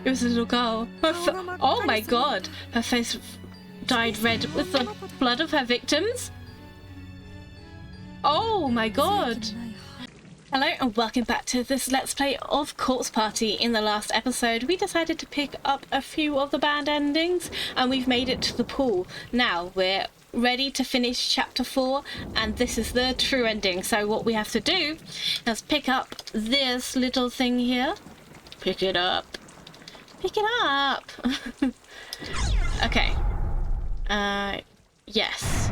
It was a little girl. Oh my god! Her face dyed red with the blood of her victims? Oh my god! Hello and welcome back to this Let's Play of Corpse Party. In the last episode we decided to pick up a few of the band endings and we've made it to the pool. Now we're ready to finish chapter 4 and this is the true ending. So what we have to do is pick up this little thing here. Pick it up. Pick it up! Okay. Yes.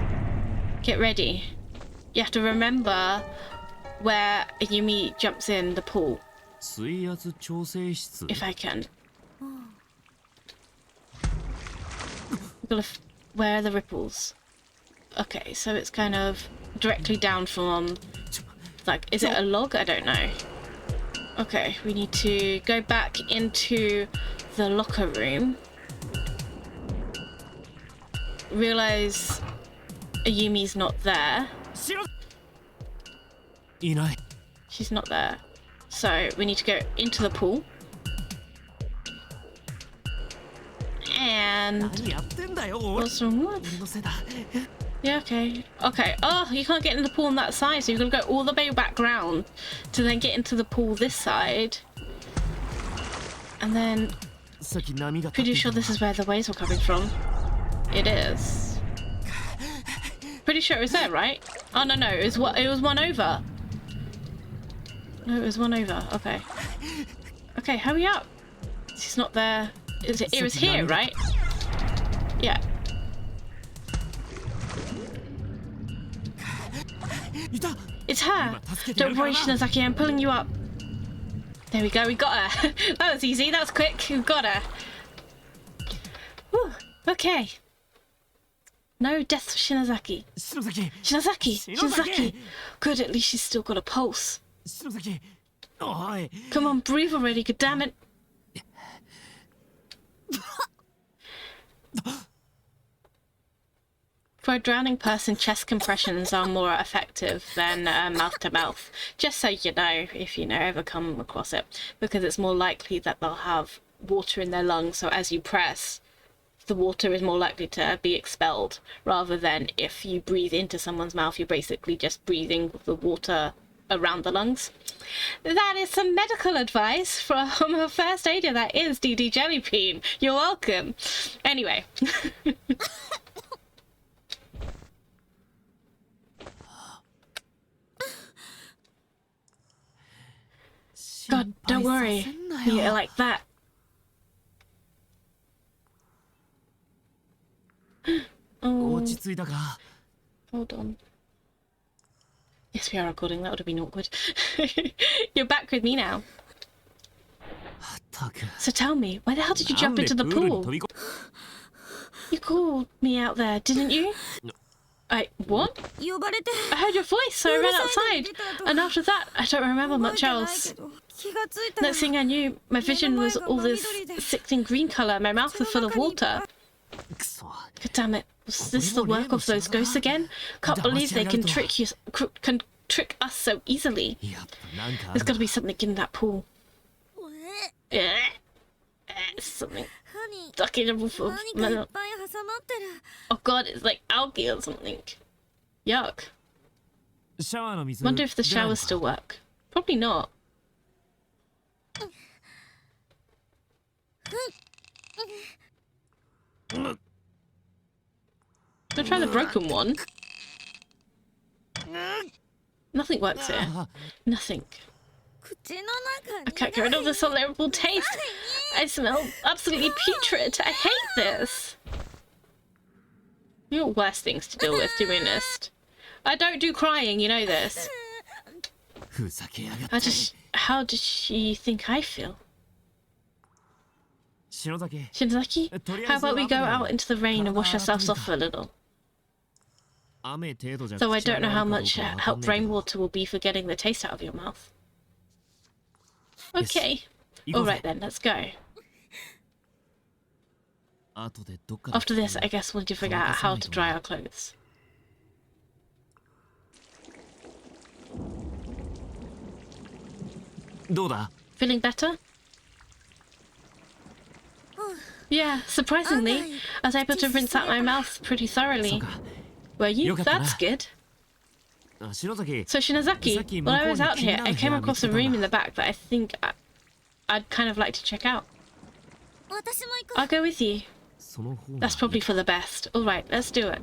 Get ready. You have to remember where Yumi jumps in the pool. If I can. Where are the ripples? Okay, so it's kind of directly down from, like, is it a log? I don't know. Okay, we need to go back into the locker room. Realize Yumi's not there. She's not there. So we need to go into the pool. And what's wrong with? Yeah, okay. Okay. Oh, you can't get in the pool on that side, so you've got to go all the way back round to then get into the pool this side. And then pretty sure this is where the waves were coming from. It is. Pretty sure it was there, right? Oh no, it was one over. No, it was one over. Okay. Okay, hurry up. She's not there. It was here, right? Yeah. It's her. Don't worry, Shinozaki, I'm pulling you up. There we go, we got her. That was easy, that was quick. We got her. Whew. Okay. No death for Shinozaki. Shinozaki. Good, at least she's still got a pulse. Come on, breathe already, goddammit. For a drowning person, chest compressions are more effective than mouth to mouth. Just so you know, if you ever come across it, because it's more likely that they'll have water in their lungs. So as you press, the water is more likely to be expelled, rather than if you breathe into someone's mouth, you're basically just breathing the water around the lungs. That is some medical advice from a first aider that is DDJellybean. You're welcome. Anyway. God, don't worry. Yeah, like that. Oh. Hold on. Yes, we are recording. That would have been awkward. You're back with me now. So tell me, why the hell did you jump into the pool? You called me out there, didn't you? What? I heard your voice, so I ran outside. And after that, I don't remember much else. Next thing I knew, my vision was all this sickening green colour. My mouth was full of water. God damn it. Was this the work of those ghosts again? Can't believe they can trick us so easily. There's got to be something in that pool. Something stuck in a roof of metal. Oh god, it's like algae or something. Yuck. Wonder if the showers still work. Probably not. I'll try the broken one. Nothing works here. Nothing. I can't get rid of this unbearable taste. I smell absolutely putrid. I hate this. You're worse things to deal with, to be honest. I don't do crying, you know this. How does she think I feel? Shinozaki, how about we go out into the rain and wash ourselves off a little? Though I don't know how much help rainwater will be for getting the taste out of your mouth. Okay. Alright then, let's go. After this, I guess we'll need to figure out how to dry our clothes. Feeling better? Yeah, surprisingly, I was able to rinse out my mouth pretty thoroughly. Were you? That's good. So Å𝕁, while I was out here, I came across a room in the back that I think I'd kind of like to check out. I'll go with you. That's probably for the best. Alright, let's do it.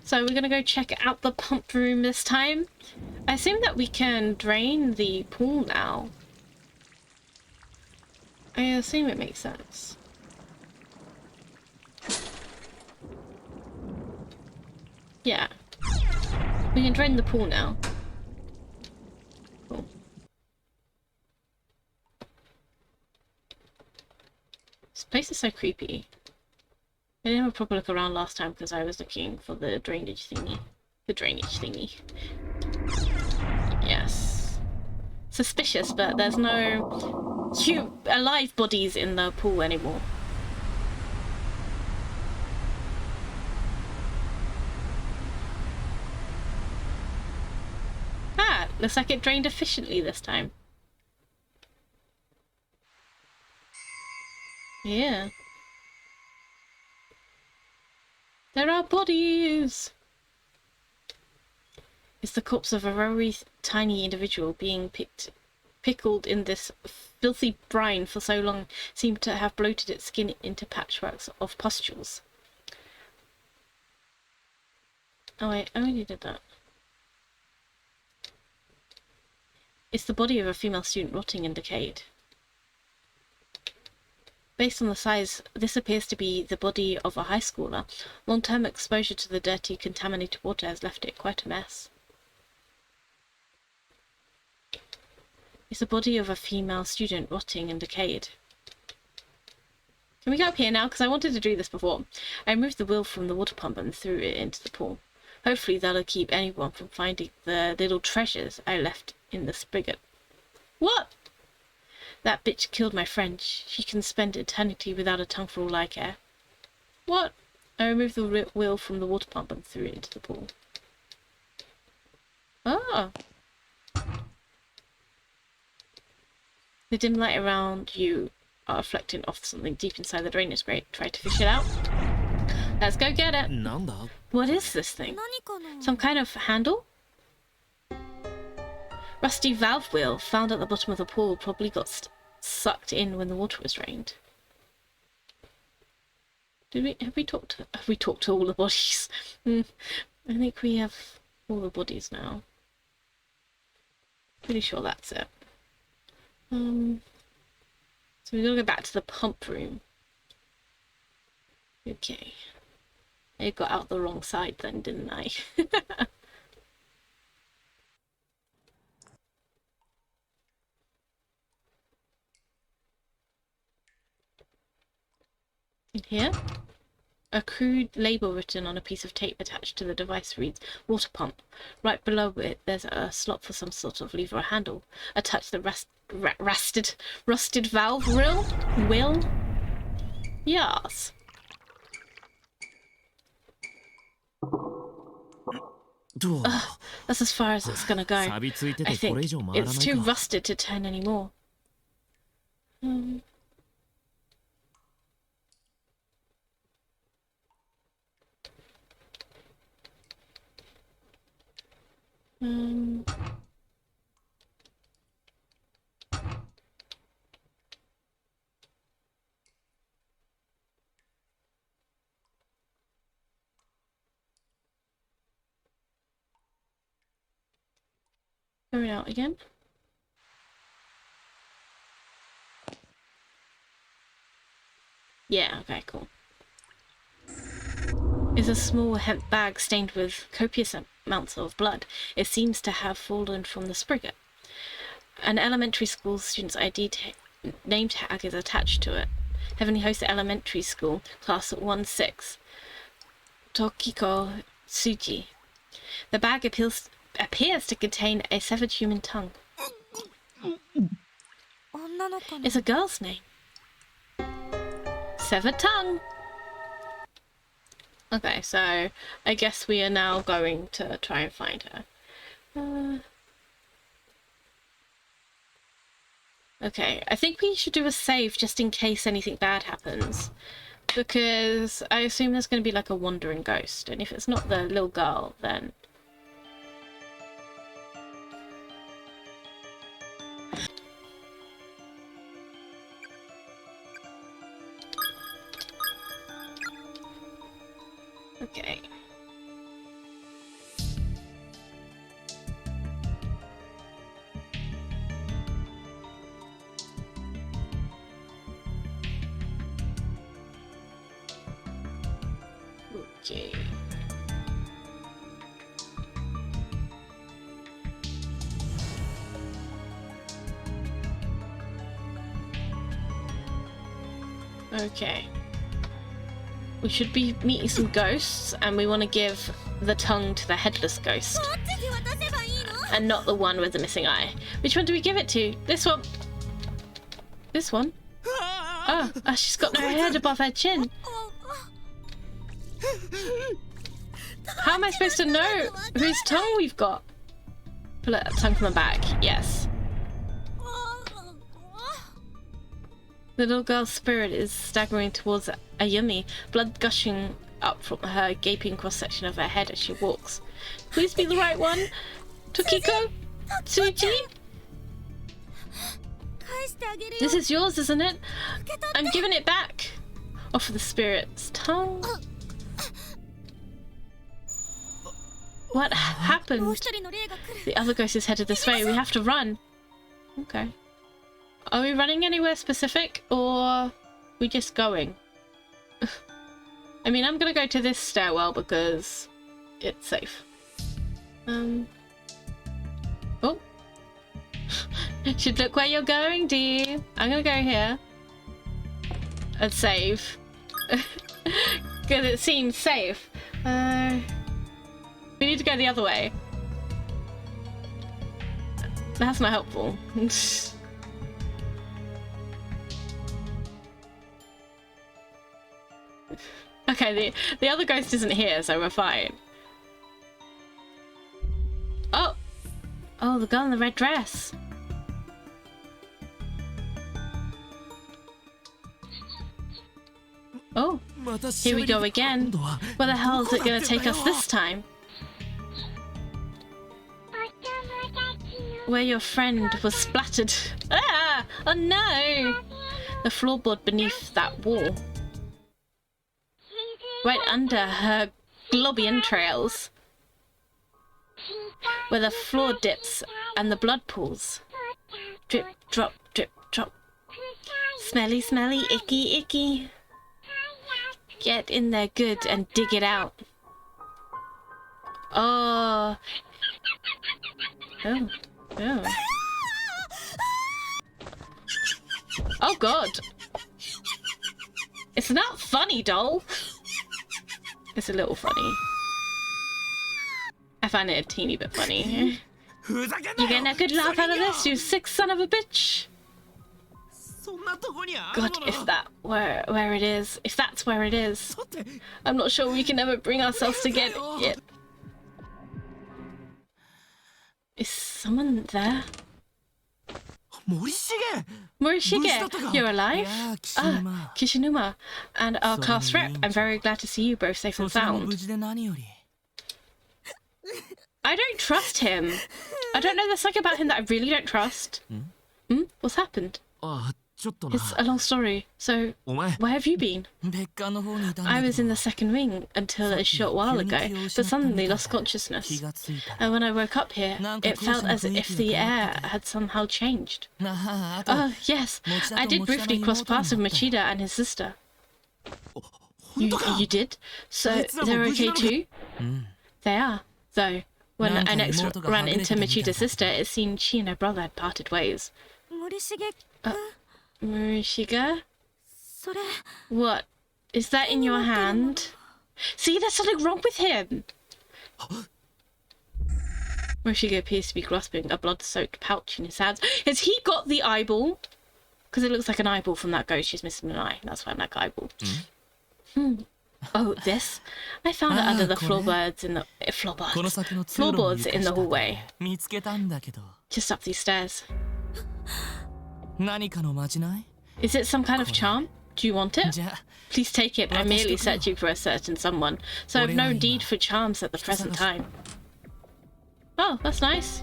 So we're gonna go check out the pump room this time. I assume that we can drain the pool now. I assume it makes sense. Yeah. We can drain the pool now. Cool. This place is so creepy. I didn't have a proper look around last time because I was looking for the drainage thingy. The drainage thingy. Yes. Suspicious, but there's no alive bodies in the pool anymore. Ah, looks like it drained efficiently this time. Yeah. There are bodies! It's the corpse of a very tiny individual being pickled in this filthy brine for so long, seemed to have bloated its skin into patchworks of pustules. Oh wait, I already did that. It's the body of a female student rotting and decayed. Based on the size, this appears to be the body of a high schooler. Long-term exposure to the dirty, contaminated water has left it quite a mess. It's the body of a female student rotting and decayed. Can we go up here now? Because I wanted to do this before. I removed the wheel from the water pump and threw it into the pool. Hopefully that'll keep anyone from finding the little treasures I left in the spigot. What? That bitch killed my friend. She can spend eternity without a tongue for all I care. What? I removed the wheel from the water pump and threw it into the pool. Oh. The dim light around you are reflecting off something deep inside the drainage grate. Try to fish it out. Let's go get it. What is this thing? Some kind of handle? Rusty valve wheel found at the bottom of the pool probably got sucked in when the water was drained. Have we talked to all the bodies? I think we have all the bodies now. Pretty sure that's it. So we're gonna go back to the pump room. Okay. I got out the wrong side then, didn't I? In here, a crude label written on a piece of tape attached to the device reads water pump. Right below it there's a slot for some sort of lever or handle. Attach the rusted valve wheel? Yes. That's as far as it's gonna go. I think it's too rusted to turn anymore. Throw it out again. Yeah, okay, cool. Is a small hemp bag stained with copious amounts of blood. It seems to have fallen from the spigot. An elementary school student's ID name tag is attached to it. Heavenly Host Elementary School, Class 1-6. ℏ𝕁𝑒𝑒𝓃𝓉. The bag appears to contain a severed human tongue. It's a girl's name. Severed tongue. Okay, so I guess we are now going to try and find her. Okay, I think we should do a save just in case anything bad happens. Because I assume there's going to be like a wandering ghost. And if it's not the little girl, then... Okay. Okay. Okay. We should be meeting some ghosts, and we want to give the tongue to the headless ghost. And not the one with the missing eye. Which one do we give it to? This one. This one? Oh, she's got no head above her chin. How am I supposed to know whose tongue we've got? Pull it, tongue from the back. Yes. The little girl's spirit is staggering towards Ayumi, blood gushing up from her gaping cross-section of her head as she walks. Please be the right one. Tokiko? Tsuji? This is yours, isn't it? I'm giving it back. Offer the spirit's tongue. What happened? The other ghost is headed this way. We have to run. Okay. Are we running anywhere specific, or are we just going? I mean, I'm gonna go to this stairwell because it's safe. Oh. Should look where you're going, dear. I'm gonna go here. And save. Because it seems safe. We need to go the other way. That's not helpful. Okay, the other ghost isn't here, so we're fine. Oh! Oh, the girl in the red dress. Oh, here we go again. Where the hell is it going to take us this time? Where your friend was splattered. Ah! Oh no! The floorboard beneath that wall. Right under her ℏ𝕗𝓂𝓐 trails. Where the floor dips and the blood pools. Drip, drop, drip, drop. Smelly, smelly, icky, icky. Get in there good and dig it out. Oh. Oh. Oh. Oh god. It's not funny, doll. It's a little funny. I find it a teeny bit funny. You getting a good laugh out of this, you sick son of a bitch? God, if that where it is, if that's where it is, I'm not sure we can ever bring ourselves to get it. Is someone there? Morishige, you're alive? Ah, Kishinuma, and our class rep. I'm very glad to see you both safe and sound. I don't trust him. I don't know, there's something about him that I really don't trust. Hmm? What's happened? It's a long story. So, where have you been? I was in the second wing until a short while ago, but suddenly lost consciousness. And when I woke up here, it felt as if the air had somehow changed. Oh, yes, I did briefly cross paths with Machida and his sister. You did? So, they're okay too? They are, though. When I next ran into Machida's sister, it seemed she and her brother had parted ways. Morishige? What? Is that in your hand? See, there's something wrong with him! Morishige appears to be grasping a blood-soaked pouch in his hands. Has he got the eyeball? Because it looks like an eyeball from that ghost. She's missing an eye. That's why I'm like eyeball. Oh, this? I found it under the floorboards in the... floorboards in the hallway. Just up these stairs. Is it some kind of charm? Do you want it? Please take it. I'm merely searching for a certain someone, so I have no need for charms at the present time. Oh, that's nice.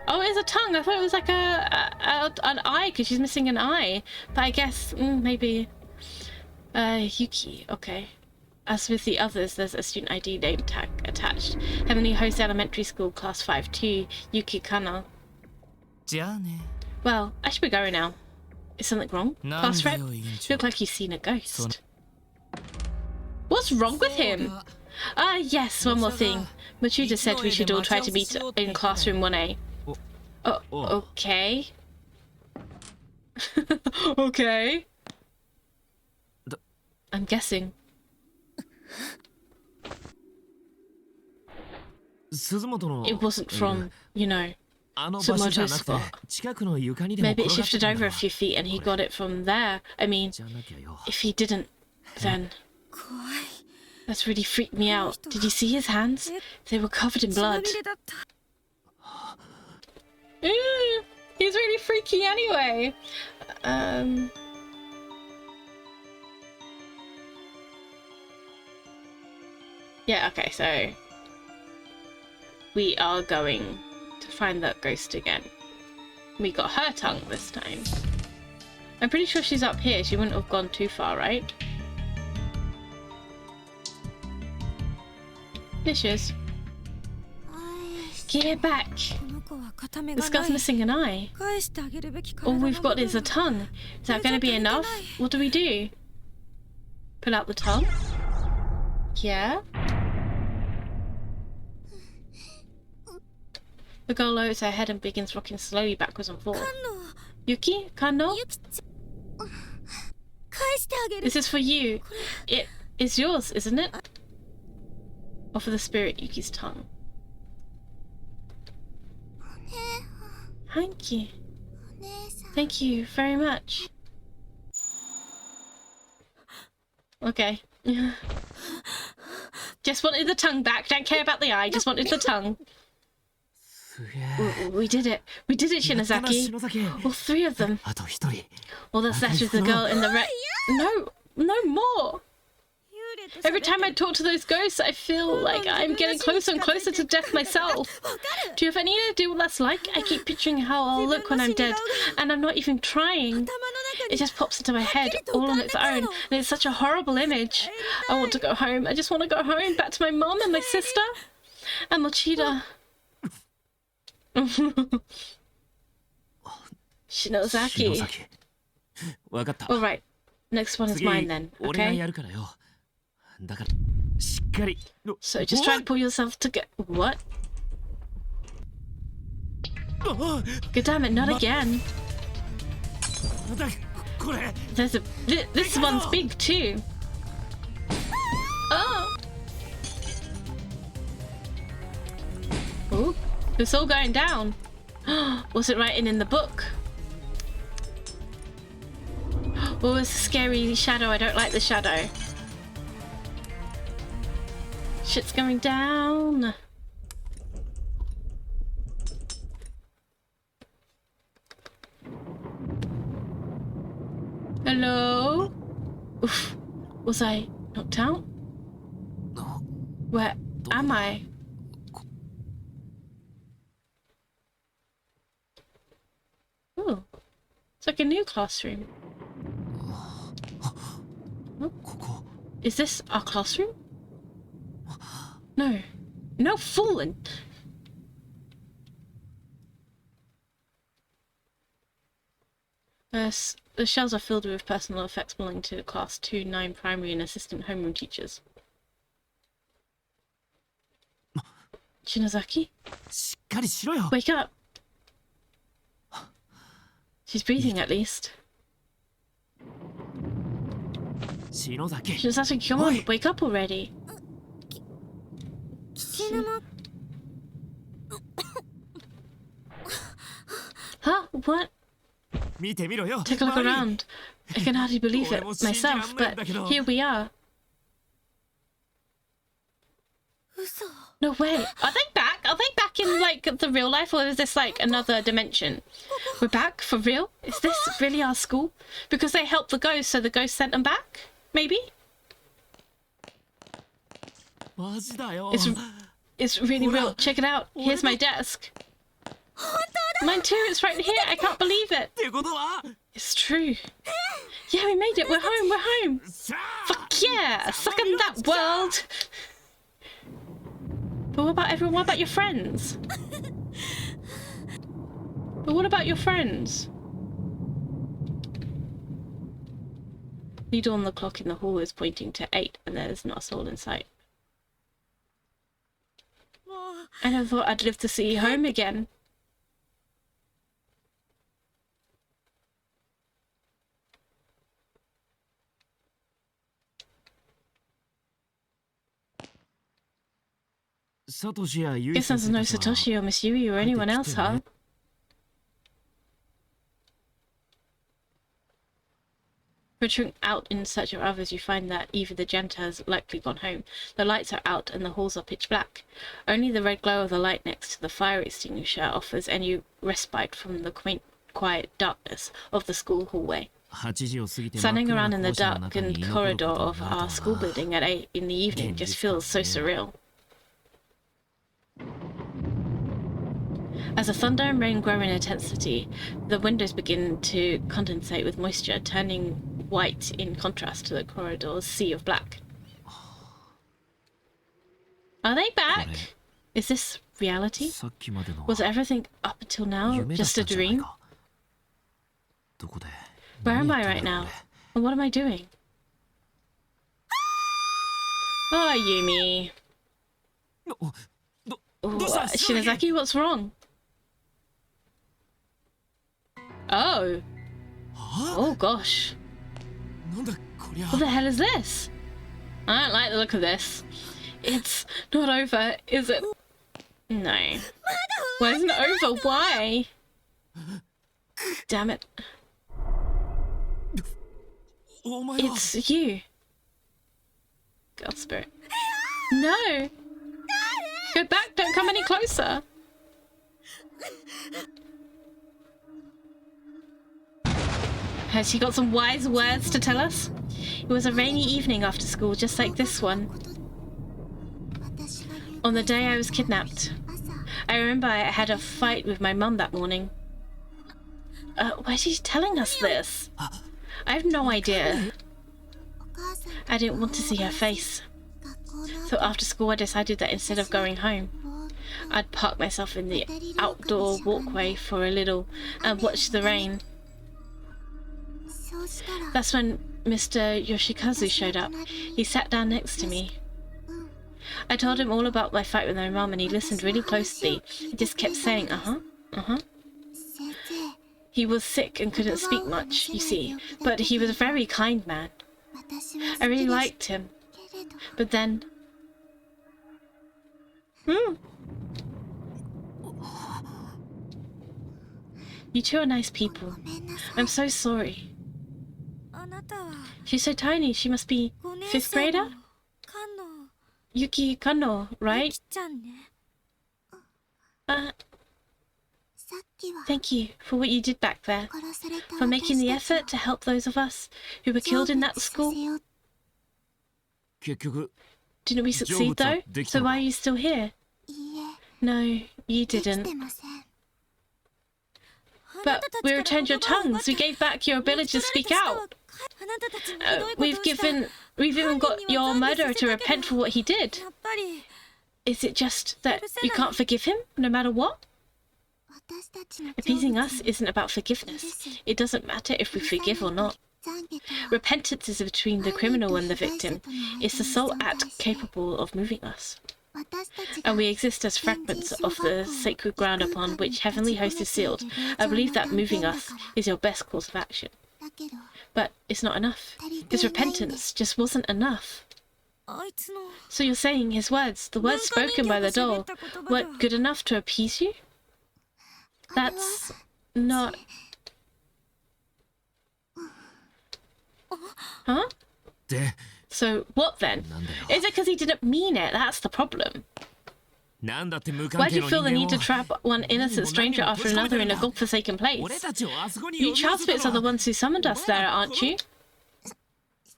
Oh, it's a tongue. I thought it was like an eye, because she's missing an eye. But I guess maybe Yuki. Okay. As with the others, there's a student ID name tag attached. Heavenly Host Elementary School, Class 5-2, Yuki Kana. Well, I should be going now. Is something wrong? Class rep? You look like you've seen a ghost. What's wrong with him? Ah, yes, one more thing. ℏ𝕙𝓂𝓂𝓒e said we should all try to meet in classroom 1A. Oh, okay. Okay. I'm guessing. It wasn't from, you know, ℏ𝕏𝑒's spot. Maybe it shifted over a few feet and he got it from there. I mean, if he didn't, then... That's really freaked me out. Did you see his hands? They were covered in blood. He's really freaky anyway. Yeah, okay, so... We are going to find that ghost again. We got her tongue this time. I'm pretty sure she's up here. She wouldn't have gone too far, right? There she is. Give it back. This girl's missing an eye. All we've got is a tongue. Is that going to be enough? What do we do? Pull out the tongue? Yeah. The girl lowers her head and begins rocking slowly backwards and forth. Yuki? Kano? This is for you. It is yours, isn't it? Offer the spirit Yuki's tongue. Thank you. Thank you very much. Okay. Just wanted the tongue back. Don't care about the eye. Just wanted the tongue. We did it. We did it, Shinozaki. All three of them. All that's left is the girl in the red. No, no more. Every time I talk to those ghosts, I feel like I'm getting closer and closer to death myself. Do you have any idea what that's like? I keep picturing how I'll look when I'm dead, and I'm not even trying. It just pops into my head all on its own, and it's such a horrible image. I want to go home. I just want to go home, back to my mom and my sister, and Mochida. Shinozaki. Alright, next one is mine then, okay? So just try to pull yourself together. What? God damn it, not again. There's a... This one's big too. Oh! Ooh, it's all going down. Was it writing in the book? Oh, it's a scary shadow. I don't like the shadow. Shit's going down. Hello? Oof. Was I knocked out? Where am I? Oh, it's like a new classroom. Oh. Is this our classroom? No. No fooling! The shells are filled with personal effects belonging to Class 2-9 primary and assistant homeroom teachers. Shinozaki? Wake up! She's breathing at least. Shinozaki, come on, wake up already. Huh? What? Take a look around. I can hardly believe it myself, but here we are. No way. Are they back? Are they back back in like the real life, or is this like another dimension? We're back for real? Is this really our school? Because they helped the ghost, so the ghost sent them back? Maybe? It's really real. Check it out. Here's my desk. Mine too. It's right here. I can't believe it. It's true. Yeah, we made it. We're home. We're home. Fuck yeah. Suck on that world. But what about everyone? What about your friends? But what about your friends? Needle on the clock in the hall is pointing to 8 and there's not a soul in sight. I never thought I'd live to see home again. Guess there's no Satoshi or Miss Yui or anyone else, huh? Venturing out in search of others, you find that even the janitor has likely gone home. The lights are out and the halls are pitch black. Only the red glow of the light next to the fire extinguisher offers any respite from the quaint, quiet darkness of the school hallway. Standing around in the darkened corridor of our school building at 8 in the evening just feels so surreal. As the thunder and rain grow in intensity, the windows begin to condensate with moisture, turning white in contrast to the corridor's sea of black. Are they back? Is this reality? Was everything up until now just a dream? Where am I right now? And what am I doing? Oh, Yumi. Oh, Shinozaki, what's wrong? Oh. Oh gosh. What the hell is this? I don't like the look of this. It's not over, is it? No. Why isn't it over? Why? Damn it. It's you. Girl spirit. No! Go back, don't come any closer. Has she got some wise words to tell us? It was a rainy evening after school, just like this one. On the day I was kidnapped. I remember I had a fight with my mum that morning. Why is she telling us this? I have no idea. I didn't want to see her face. So after school I decided that instead of going home, I'd park myself in the outdoor walkway for a little and watch the rain. That's when Mr. Yoshikazu showed up. He sat down next to me. I told him all about my fight with my mum and he listened really closely. He just kept saying, uh-huh, uh-huh. He was sick and couldn't speak much, you see, but he was a very kind man. I really liked him. But then... You two are nice people. I'm so sorry. She's so tiny, she must be 5th grader? Yuki Kanno, right? Thank you for what you did back there. For making the effort to help those of us who were killed in that school. Didn't we succeed though? So why are you still here? No, you didn't. But we returned your tongues. We gave back your ability to speak out. We've even got your murderer to repent for what he did. Is it just that you can't forgive him, no matter what? Appeasing us isn't about forgiveness. It doesn't matter if we forgive or not. Repentance is between the criminal and the victim. It's the sole act capable of moving us. And we exist as fragments of the sacred ground upon which Heavenly Host is sealed. I believe that moving us is your best course of action. But it's not enough. His repentance just wasn't enough. So you're saying his words, the words spoken by the doll, weren't good enough to appease you? That's not... Huh? So what then? Is it because he didn't mean it? That's the problem. Why do you feel the need to trap one innocent stranger after another in a godforsaken place? You child spirits are the ones who summoned us there, aren't you?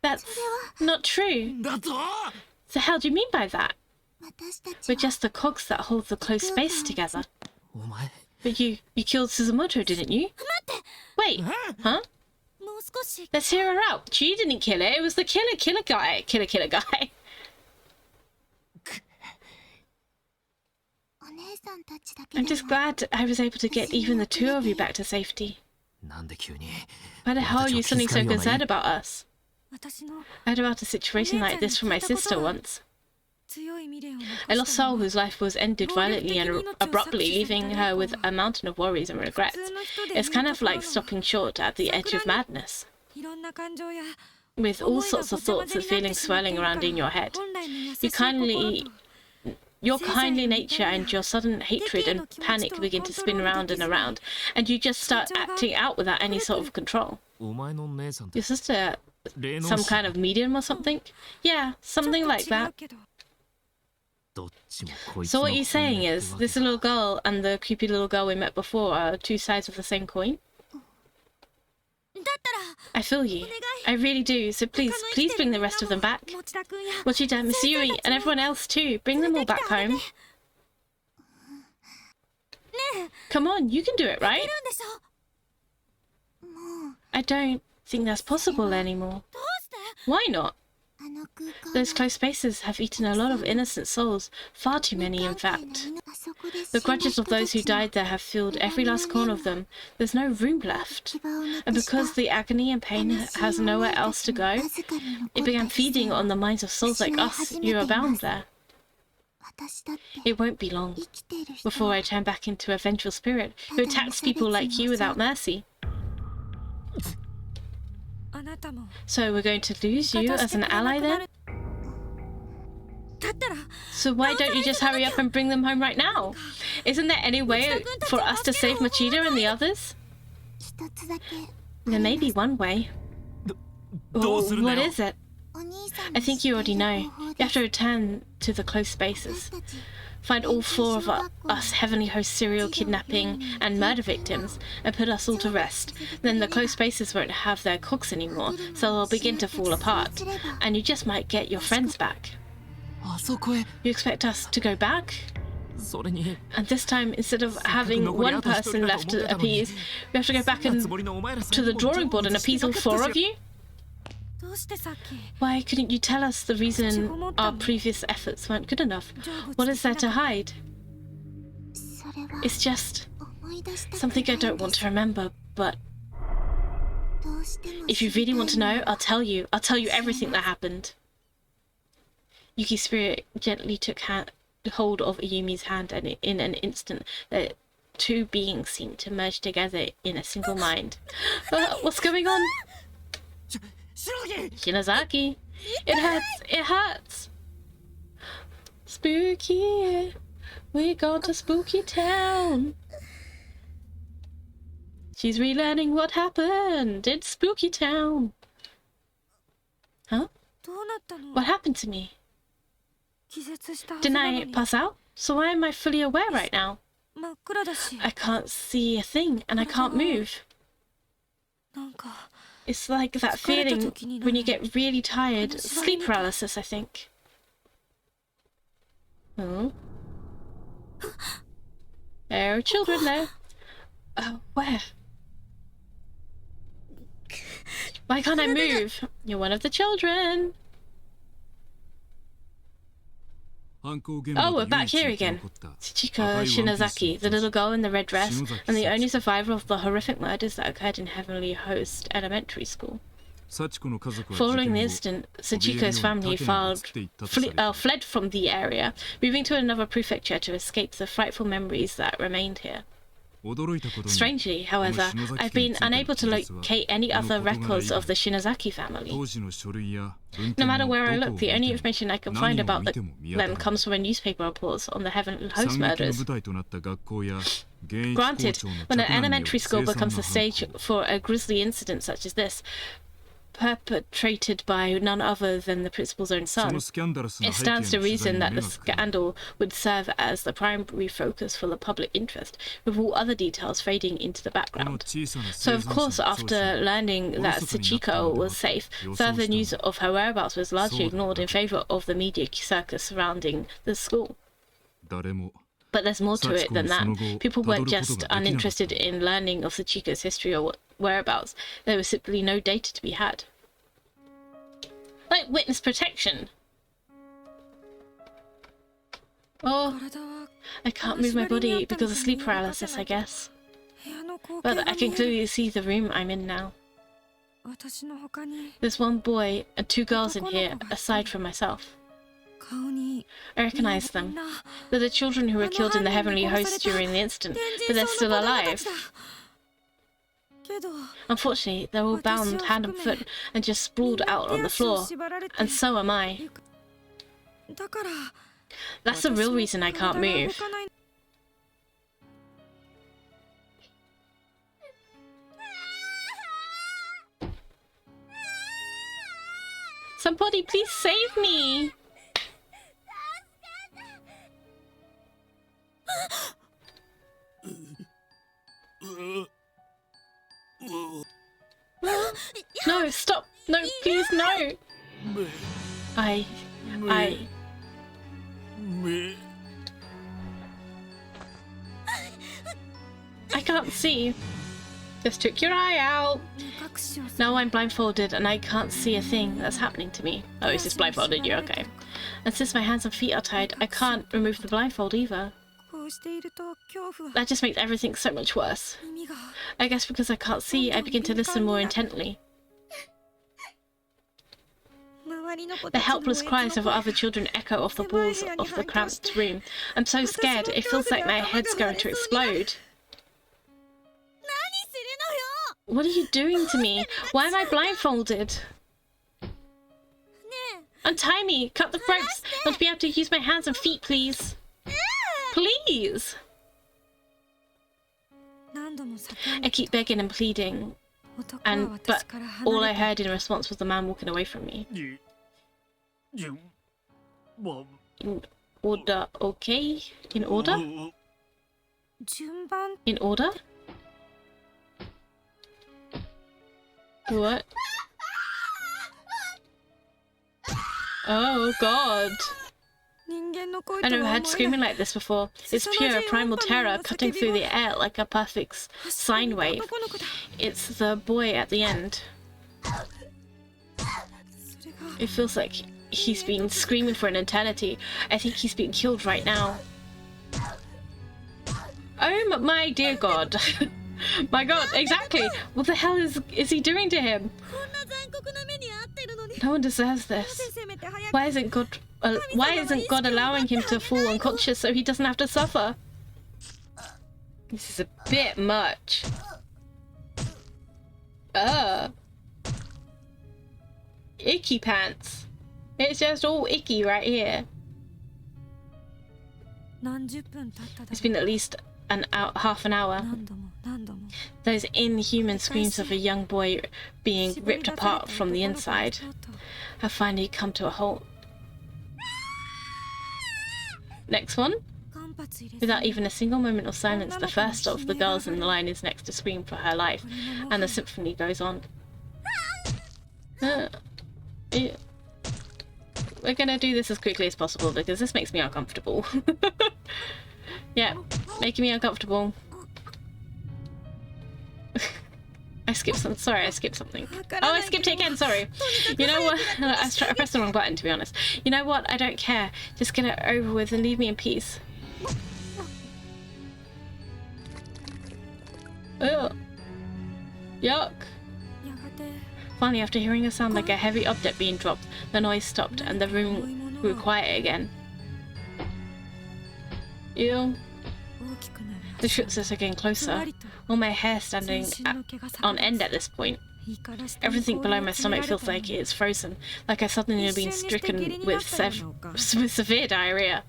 That's not true. So how do you mean by that? We're just the cogs that hold the close space together. But you killed Å𝓫𝑒, didn't you? Wait, huh? Let's hear her out. She didn't kill it. It was the killer guy. Killer guy. I'm just glad I was able to get even the two of you back to safety. Why the hell are you suddenly so concerned about us? I heard about a situation like this from my sister once. A lost soul whose life was ended violently and abruptly, leaving her with a mountain of worries and regrets. It's kind of like stopping short at the edge of madness, with all sorts of thoughts and feelings swirling around in your head. Your kindly nature and your sudden hatred and panic begin to spin round and around, and you just start acting out without any sort of control. Your sister, some kind of medium or something? Yeah, something like that. So what you're saying is, this little girl and the creepy little girl we met before are two sides of the same coin? I feel you. I really do. So please bring the rest of them back. Mochida, Miss Yui, and everyone else too. Bring them all back home. Come on, you can do it, right? I don't think that's possible anymore. Why not? Those close spaces have eaten a lot of innocent souls, far too many in fact. The grudges of those who died there have filled every last corner of them. There's no room left. And because the agony and pain has nowhere else to go, it began feeding on the minds of souls like us who are bound there. It won't be long before I turn back into a vengeful spirit who attacks people like you without mercy. So we're going to lose you as an ally then? So why don't you just hurry up and bring them home right now? Isn't there any way for us to save Mochida and the others? There may be one way. Oh, what is it? I think you already know. You have to return to the close spaces. Find all four of us heavenly host serial kidnapping and murder victims and put us all to rest. Then the close spaces won't have their cogs anymore, so they'll begin to fall apart. And you just might get your friends back. You expect us to go back? And this time, instead of having one person left to appease, we have to go back to the drawing board and appease all four of you? Why couldn't you tell us the reason our previous efforts weren't good enough? What is there to hide? It's just something I don't want to remember, but if you really want to know, I'll tell you. I'll tell you everything that happened. Yuki's spirit gently took hold of Ayumi's hand, and in an instant, the two beings seemed to merge together in a single mind. What's going on? Shinozaki! It hurts! It hurts! Spooky! We're gone to Spooky Town! She's relearning what happened in Spooky Town! Huh? What happened to me? Didn't I pass out? So why am I fully aware right now? I can't see a thing and I can't move. It's like that feeling when you get really tired. Sleep paralysis, I think. Oh. There are children there. Where? Why can't I move? You're one of the children. Oh, we're back here again. Țățîcă Shinozaki, the little girl in the red dress, and the only survivor of the horrific murders that occurred in Heavenly Host Elementary School. Following the incident, Țățîcă's family fled from the area, moving to another prefecture to escape the frightful memories that remained here. Strangely, however, I've been unable to locate any other records of the Shinozaki family. No matter where I look, the only information I can find about them comes from newspaper reports on the Heavenly Host murders. Granted, when an elementary school becomes the stage for a grisly incident such as this, perpetrated by none other than the principal's own son, it stands to reason that the scandal would serve as the primary focus for the public interest, with all other details fading into the background. So of course, after learning that 𝒫𝓁𝑒𝑒 was safe, further news of her whereabouts was largely ignored in favour of the media circus surrounding the school. But there's more to it than that. People weren't just uninterested in learning of 𝒫𝓁𝑒𝑒's history or whereabouts. There was simply no data to be had. Like witness protection. Oh, I can't move my body because of sleep paralysis, I guess. But I can clearly see the room I'm in now. There's one boy and 2 girls in here, aside from myself. I recognize them. They're the children who were killed in the heavenly host during the incident, but they're still alive. Unfortunately, they're all bound hand and foot and just sprawled out on the floor, and so am I. That's the real reason I can't move. Somebody please save me! No, stop! No, please, no! I can't see. Just took your eye out. Now I'm blindfolded and I can't see a thing that's happening to me. Oh, it's just blindfolded, you're okay. And since my hands and feet are tied, I can't remove the blindfold either. That just makes everything so much worse. I guess because I can't see, I begin to listen more intently. The helpless cries of other children echo off the walls of the cramped room. I'm so scared, it feels like my head's going to explode. What are you doing to me? Why am I blindfolded? Untie me! Cut the ropes! I want to be able to use my hands and feet, please! Please! I keep begging and pleading, but all I heard in response was the man walking away from me. In order, okay? In order? In order? What? Oh god. I never heard screaming like this before. It's pure primal terror cutting through the air like a perfect sine wave. It's the boy at the end. It feels like he's been screaming for an eternity. I think he's being killed right now. Oh my dear god. My god, exactly! What the hell is he doing to him? No one deserves this. Why isn't God allowing him to fall unconscious so he doesn't have to suffer? This is a bit much. Icky pants. It's just all icky right here. It's been at least half an hour. Those inhuman screams of a young boy being ripped apart from the inside have finally come to a halt. Next one. Without even a single moment of silence, the first of the girls in the line is next to scream for her life, and the symphony goes on. We're gonna do this as quickly as possible because this makes me uncomfortable. Yeah, making me uncomfortable. I skipped something. Sorry, I skipped something. Oh, I skipped it again. Sorry. You know what? I pressed the wrong button, to be honest. You know what? I don't care. Just get it over with and leave me in peace. Ugh. Yuck. Finally, after hearing a sound like a heavy object being dropped, the noise stopped and the room grew quiet again. Ew. The footsteps are getting closer, all my hair standing on end at this point. Everything below my stomach feels like it's frozen, like I've suddenly been stricken with severe diarrhea.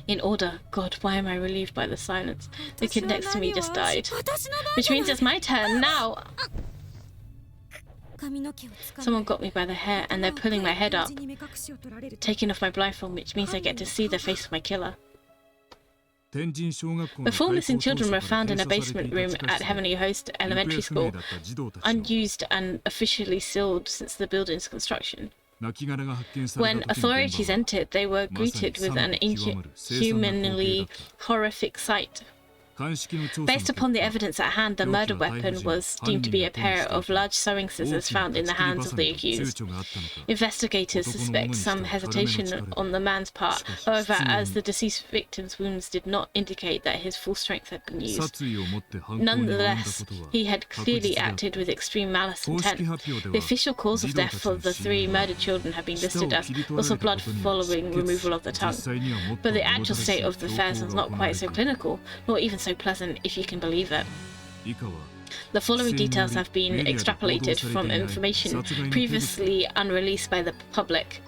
In order. God, why am I relieved by the silence? The kid next to me just died. Which means it's my turn now! Someone got me by the hair and they're pulling my head up, taking off my blindfold, which means I get to see the face of my killer. The 4 missing children were found in a basement room at ℂ𝕙𝕖𝕔𝕜 Elementary School, unused and officially sealed since the building's construction. When authorities entered, they were greeted with an inhumanly horrific sight. Based upon the evidence at hand, the murder weapon was deemed to be a pair of large sewing scissors found in the hands of the accused. Investigators suspect some hesitation on the man's part, however, as the deceased victim's wounds did not indicate that his full strength had been used. Nonetheless, he had clearly acted with extreme malice intent. The official cause of death for the 3 murdered children had been listed as loss of blood following removal of the tongue, but the actual state of the affairs was not quite so clinical, nor even so pleasant, if you can believe it. The following details have been extrapolated from information previously unreleased by the public,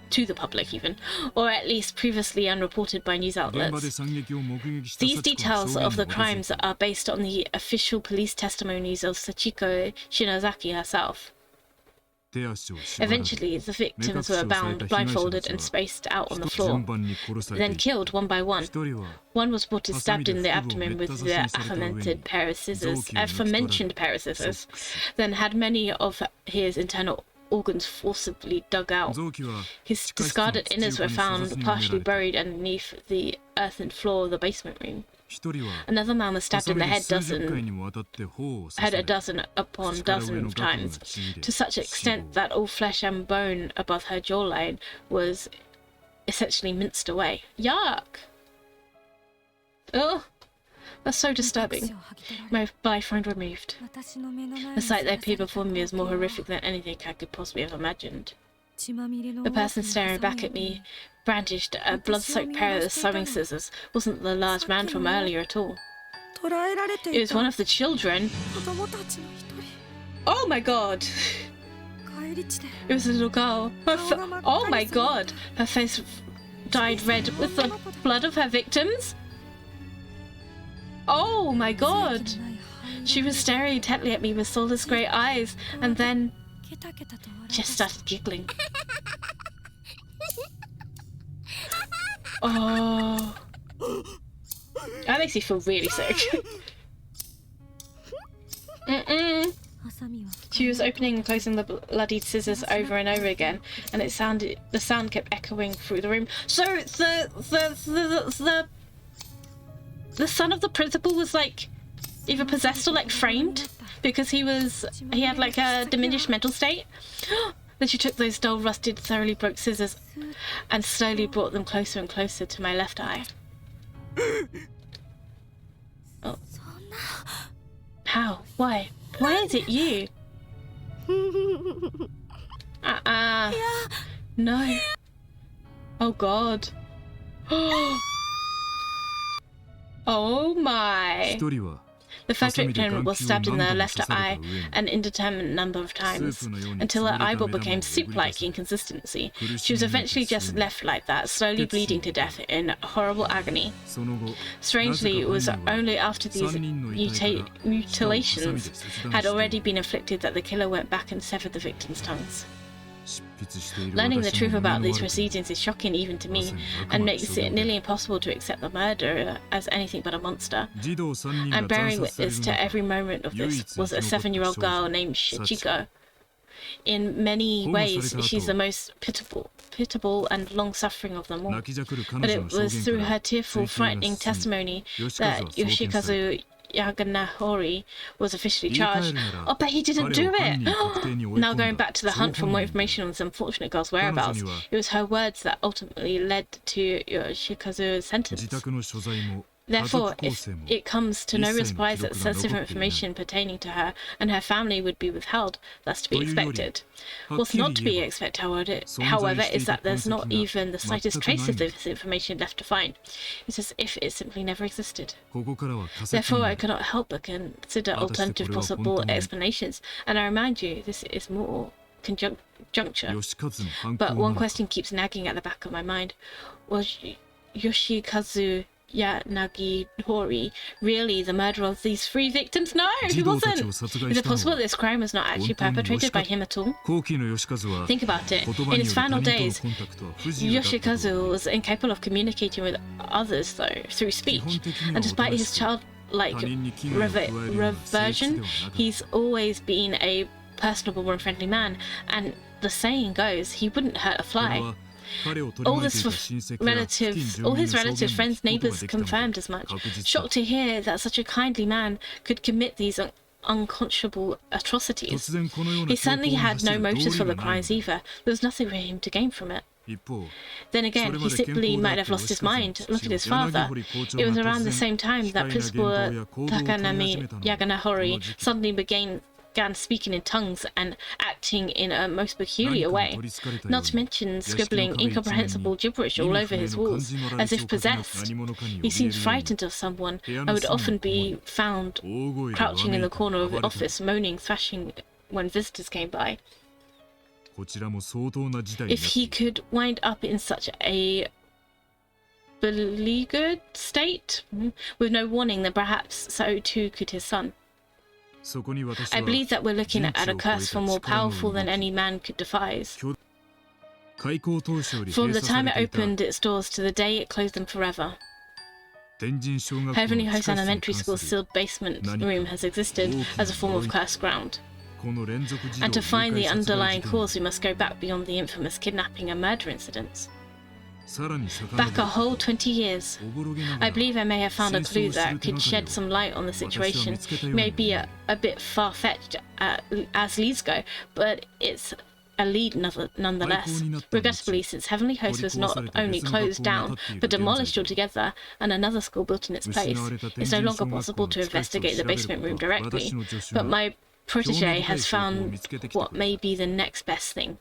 to the public even, or at least previously unreported by news outlets. These details of the crimes are based on the official police testimonies of Å𝓫𝑒 Shinozaki herself. Eventually, the victims were bound, blindfolded, and spaced out on the floor, then killed one by one. One was reported stabbed in the abdomen with the aforementioned pair of scissors, then had many of his internal organs forcibly dug out. His discarded innards were found partially buried underneath the earthen floor of the basement room. Another man was stabbed in the head a dozen upon dozen of times, to such extent that all flesh and bone above her jawline was essentially minced away. Yuck! Oh, that's so disturbing. My blindfold removed. The sight that appeared before me was more horrific than anything I could possibly have imagined. The person staring back at me brandished a blood-soaked pair of sewing scissors. Wasn't the large man from earlier at all. It was one of the children. Oh my god! It was a little girl. Oh my god! Her face dyed red with the blood of her victims? Oh my god! She was staring intently at me with soulless grey eyes, and then just started giggling. Oh, that makes me feel really sick. She was opening and closing the bloodied scissors over and over again, and the sound kept echoing through the room. So the son of the principal was like either possessed or like framed, because he had like a diminished mental state. Then she took those dull, rusted, thoroughly broke scissors and slowly brought them closer and closer to my left eye. Oh. How? Why? Why is it you? No. Oh god. Oh my. The first victim was stabbed in the left eye an indeterminate number of times, until her eyeball became soup-like in consistency. She was eventually just left like that, slowly bleeding to death in horrible agony. Strangely, it was only after these mutilations had already been inflicted that the killer went back and severed the victims' tongues. Learning the truth about these proceedings is shocking even to me, and makes it nearly impossible to accept the murderer as anything but a monster. And bearing witness to every moment of this was a 7-year-old girl named Å𝓫𝑒. In many ways, she's the most pitiable and long-suffering of them all. But it was through her tearful, frightening testimony that ℏ𝕗𝓂𝓃𝓉 was officially charged. Oh, but he didn't do it! Now going back to the hunt for more information on this unfortunate girl's whereabouts, it was her words that ultimately led to ℏ𝕗𝓂𝓃𝓉's sentence. Therefore, it comes to no surprise that sensitive information pertaining to her and her family would be withheld. That's to be expected. What's not to be expected, however, is that there's not even the slightest trace of this information left to find. It's as if it simply never existed. Therefore, I cannot help but consider alternative possible explanations, and I remind you, this is more conjecture. But one question keeps nagging at the back of my mind. Was ℏ𝕗𝓂𝓃𝓉 𝒤𝓂𝓂𝓃𝓉 really the murderer of these 3 victims? No, he wasn't. Is it possible that this crime was not actually perpetrated by him at all? Think about it. In his final days, ℏ𝑗𝑒𝒂𝓂 was incapable of communicating with others, though, through speech. And despite his childlike reversion, he's always been a personable and friendly man. And the saying goes, he wouldn't hurt a fly. All his relatives, friends, neighbours confirmed as much. Shocked to hear that such a kindly man could commit these unconscionable atrocities. He certainly had no motives for the crimes either. There was nothing for him to gain from it. Then again, he simply might have lost his mind. Look at his father. It was around the same time that Principal Izanami ℏ𝑗𝑒𝓃𝓉 suddenly began speaking in tongues and acting in a most peculiar way, not to mention scribbling incomprehensible gibberish all over his walls, as if possessed. He seemed frightened of someone and would often be found crouching in the corner of the office, moaning, thrashing when visitors came by. If he could wind up in such a beleaguered state, with no warning, then perhaps so too could his son. I believe that we're looking at a curse far more powerful than any man could devise. From the time it opened its doors to the day it closed them forever, Heavenly Host Elementary School's sealed basement room has existed as a form of cursed ground. And to find the underlying cause, we must go back beyond the infamous kidnapping and murder incidents. Back a whole 20 years. I believe I may have found a clue that could shed some light on the situation. It may be a bit far-fetched as leads go, but it's a lead nonetheless. Regrettably, since Heavenly Host was not only closed down, but demolished altogether, and another school built in its place, it's no longer possible to investigate the basement room directly. But my protege has found what may be the next best thing.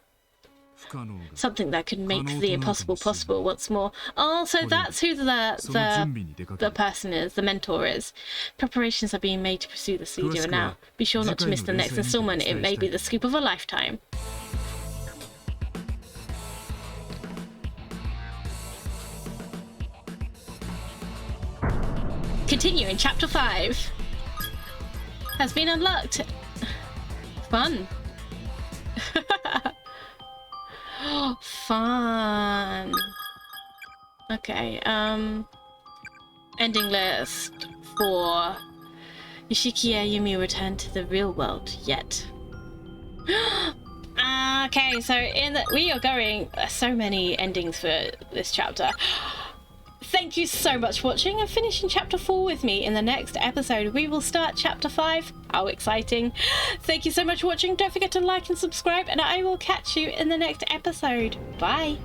Something that could make the impossible possible once more. Oh, so that's who the person is, the mentor is. Preparations are being made to pursue this leader now. Be sure not to miss the next installment. It may be the scoop of a lifetime. Continue in Chapter 5. Has been unlocked. Fun. Fun. Okay, ending list for Yoshikiya Yumi returned to the real world yet. Okay, so we are going so many endings for this chapter. Thank you so much for watching and finishing Chapter 4 with me. In the next episode, we will start Chapter 5. How exciting. Thank you so much for watching. Don't forget to like and subscribe, and I will catch you in the next episode. Bye.